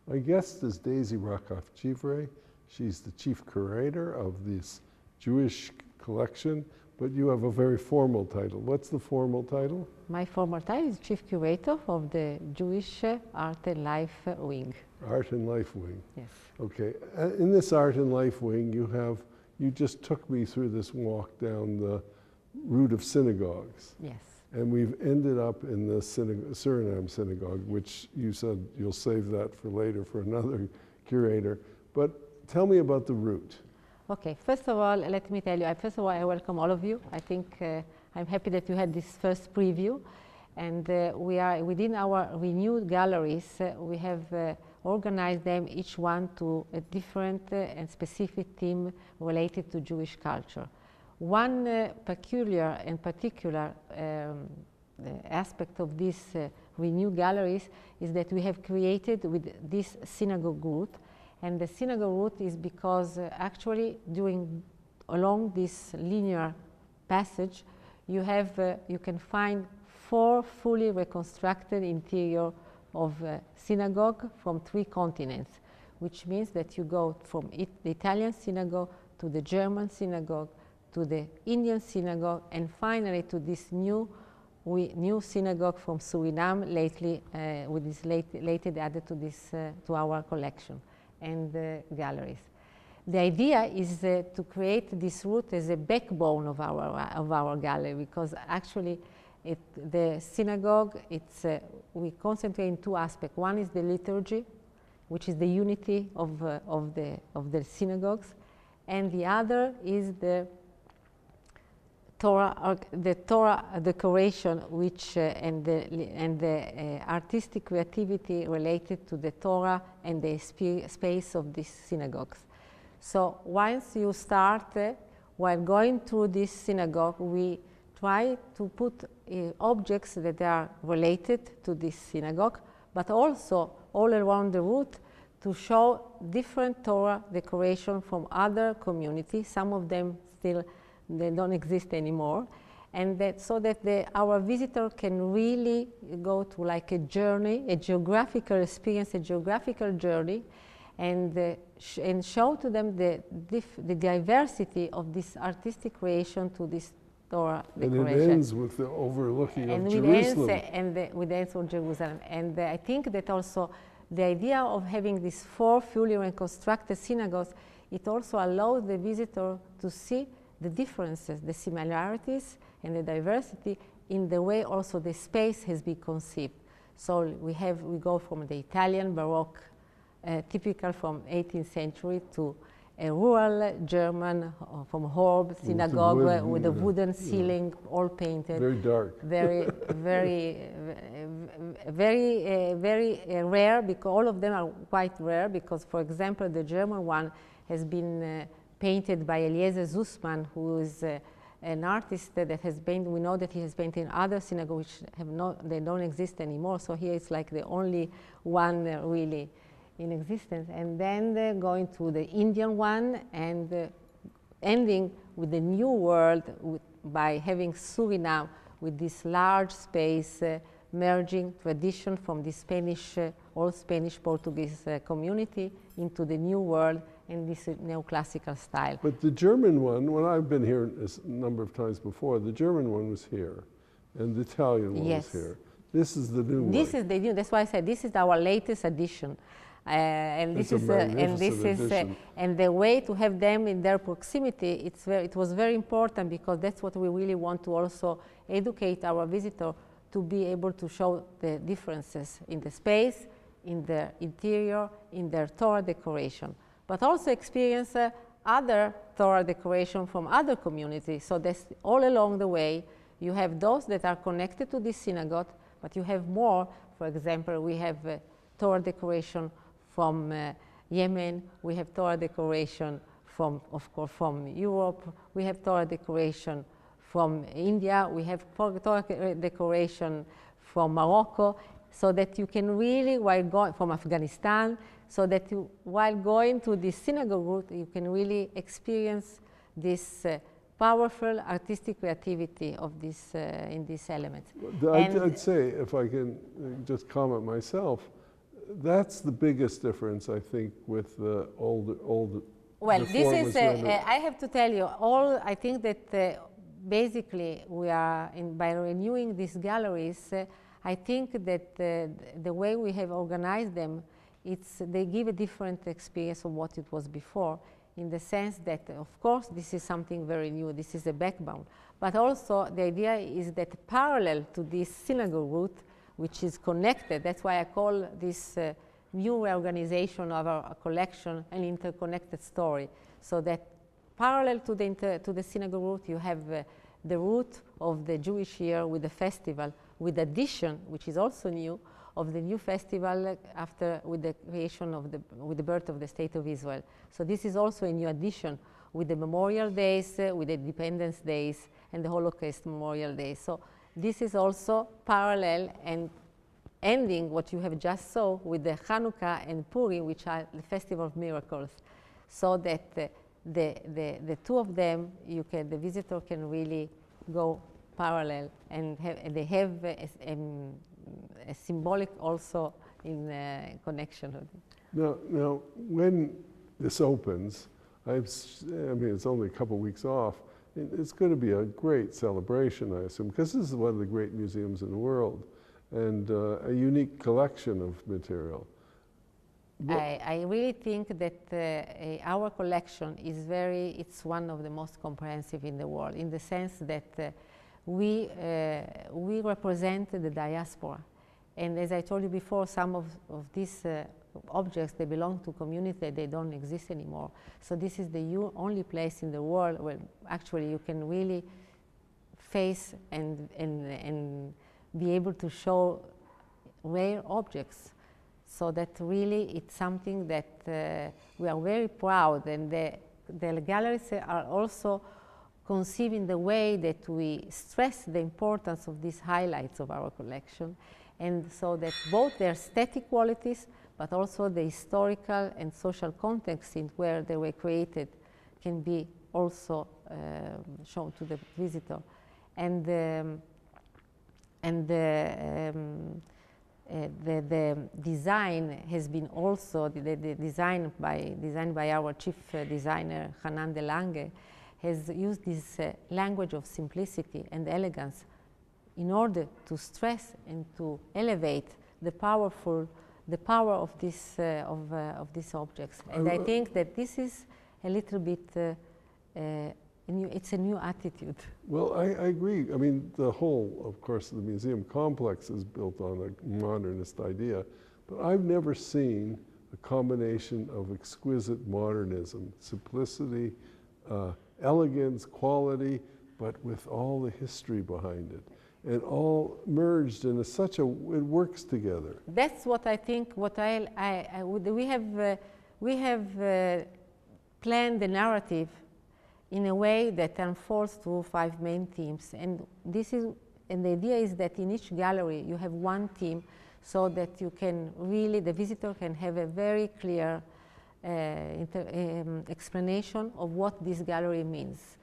My guest is Daisy Rakoff-Chivre. She's the chief curator of this Jewish collection, but you have a very formal title. What's the formal title? My formal title is chief curator of the Jewish Art and Life Wing. Art and Life Wing. Yes. Okay. In this Art and Life Wing, you just took me through this walk down the route of synagogues. Yes. And we've ended up in the Suriname Synagogue, which you said you'll save that for later for another curator. But tell me about the route. Okay, first of all, let me tell you, I welcome all of you. I think I'm happy that you had this first preview. And we are, within our renewed galleries, we have organized them, each one to a different and specific theme related to Jewish culture. One peculiar and particular aspect of these renewed galleries is that we have created with this synagogue route. And the synagogue route is because actually along this linear passage, you can find 4 fully reconstructed interior of synagogue from 3 continents, which means that you go from the Italian synagogue to the German synagogue, to the Indian synagogue, and finally to this new synagogue from Suriname, lately added to this to our collection and galleries. The idea is to create this route as a backbone of our gallery, because actually the synagogue, we concentrate in 2 aspects. One is the liturgy, which is the unity of the synagogues, and the other is the Torah decoration, which and the artistic creativity related to the Torah and the space of these synagogues. So once you start, while going through this synagogue, we try to put objects that are related to this synagogue, but also all around the route to show different Torah decoration from other communities. Some of them still they don't exist anymore, and so that our visitor can really go to like a journey, a geographical experience, a geographical journey, and show to them the diversity of this artistic creation to this Torah decoration. And it ends with the overlooking of Jerusalem. With the ends of Jerusalem. And I think that also the idea of having these 4 fully reconstructed synagogues, it also allows the visitor to see the differences, the similarities, and the diversity in the way also the space has been conceived. So we go from the Italian Baroque, typical from 18th century, to a rural German from Horb synagogue with a wooden ceiling, all painted. Very dark. Very rare, because all of them are quite rare, because, for example, the German one has been painted by Eliezer Sussman, who is an artist that has painted. We know that he has painted in other synagogues which they don't exist anymore. So here it's like the only one really in existence. And then going to the Indian one, and ending with the New World by having Suriname with this large space, merging tradition from the Spanish, old Spanish Portuguese community into the New World in this neoclassical style. But the German one, when I've been here a number of times before, the German one was here, and the Italian one was here. This is the new one. This is the new. That's why I said this is our latest edition, and this is and the way to have them in their proximity. It was very important, because that's what we really want to also educate our visitor to be able to show the differences in the space, in the interior, in their Torah decoration, but also experience other Torah decoration from other communities. So that's all along the way. You have those that are connected to this synagogue, but you have more. For example, we have Torah decoration from Yemen. We have Torah decoration from, of course, from Europe. We have Torah decoration from India. We have Torah decoration from Morocco, so that you can really, while going from Afghanistan, so that while going to the synagogue route, you can really experience this powerful artistic creativity of this in these elements. I'd say, if I can just comment myself, that's the biggest difference, I think, with the old. Well, this is, I have to tell you, I think that basically we are, by renewing these galleries, I think that the way we have organized them, they give a different experience of what it was before, in the sense that, of course, this is something very new, this is a backbone, but also the idea is that parallel to this synagogue route, which is connected, that's why I call this new reorganization of our collection an interconnected story, so that parallel to the synagogue route, you have the route of the Jewish year with the festival, with addition, which is also new, of the new festival with the creation of with the birth of the State of Israel. So this is also a new addition with the Memorial Days, with the Independence Days, and the Holocaust Memorial Days. So this is also parallel and ending what you have just saw with the Hanukkah and Purim, which are the Festival of Miracles, so that the two of them, the visitor can really go parallel, and they have a symbolic also in connection with it. Now, when this opens, I mean, it's only a couple weeks off. It's going to be a great celebration, I assume, because this is one of the great museums in the world, and a unique collection of material. I really think that our collection is it's one of the most comprehensive in the world, in the sense that we represent the diaspora. And as I told you before, some of these objects, they belong to community, they don't exist anymore. So this is the only place in the world where actually you can really face and be able to show rare objects. So that really it's something that we are very proud, and the galleries are also conceived in the way that we stress the importance of these highlights of our collection, and so that both their aesthetic qualities but also the historical and social context in where they were created can be also shown to the visitor. And the design has been also, designed by our chief designer, Hanan de Lange, has used this language of simplicity and elegance in order to stress and to elevate the power of these objects. And I think that this is a little bit, it's a new attitude. Well, I agree. I mean, the whole, of course, the museum complex is built on a modernist idea, but I've never seen a combination of exquisite modernism, simplicity, elegance, quality, but with all the history behind it, and all merged in it works together. That's what I think. We have planned the narrative in a way that unfolds through 5 main themes, and the idea is that in each gallery you have one theme, so that you can really, the visitor can have a very clear explanation of what this gallery means.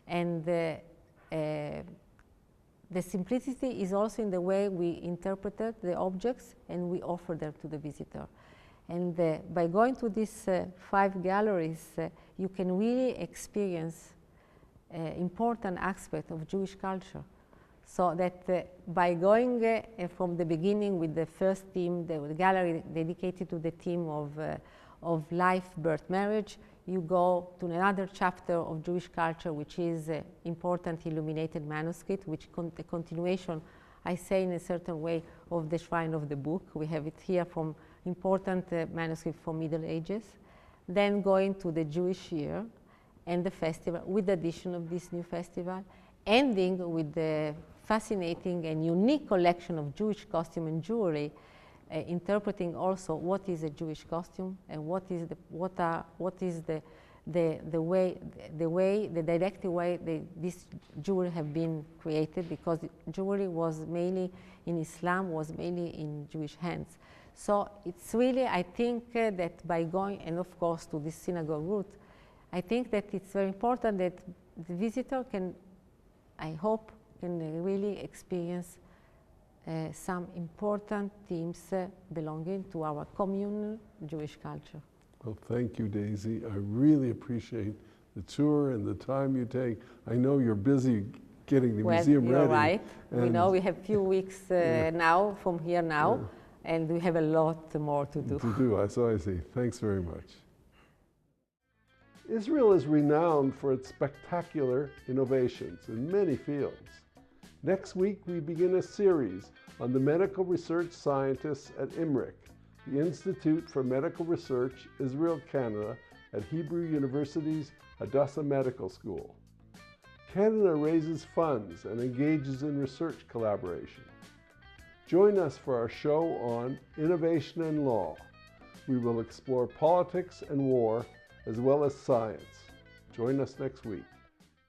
And the simplicity is also in the way we interpreted the objects and we offer them to the visitor. And by going to these 5 galleries, you can really experience important aspect of Jewish culture. So that by going from the beginning with the first theme, the gallery dedicated to the theme of life, birth, marriage, you go to another chapter of Jewish culture, which is important illuminated manuscript, which the continuation, I say in a certain way, of the Shrine of the Book. We have it here from important manuscript from Middle Ages. Then going to the Jewish year and the festival, with the addition of this new festival, ending with the fascinating and unique collection of Jewish costume and jewelry, interpreting also what is a Jewish costume and what is the didactic way this jewelry have been created, because jewelry was mainly in Islam, was mainly in Jewish hands. So it's really, I think that by going, and of course to this synagogue route, I think that it's very important that the visitor can, I hope, can really experience some important themes belonging to our communal Jewish culture. Well, thank you, Daisy. I really appreciate the tour and the time you take. I know you're busy getting the museum ready. You're right. We know we have few weeks now from here now, and we have a lot more to do. So I see. Thanks very much. Israel is renowned for its spectacular innovations in many fields. Next week, we begin a series on the medical research scientists at IMRIC, the Institute for Medical Research, Israel, Canada, at Hebrew University's Hadassah Medical School. Canada raises funds and engages in research collaboration. Join us for our show on innovation and law. We will explore politics and war, as well as science. Join us next week.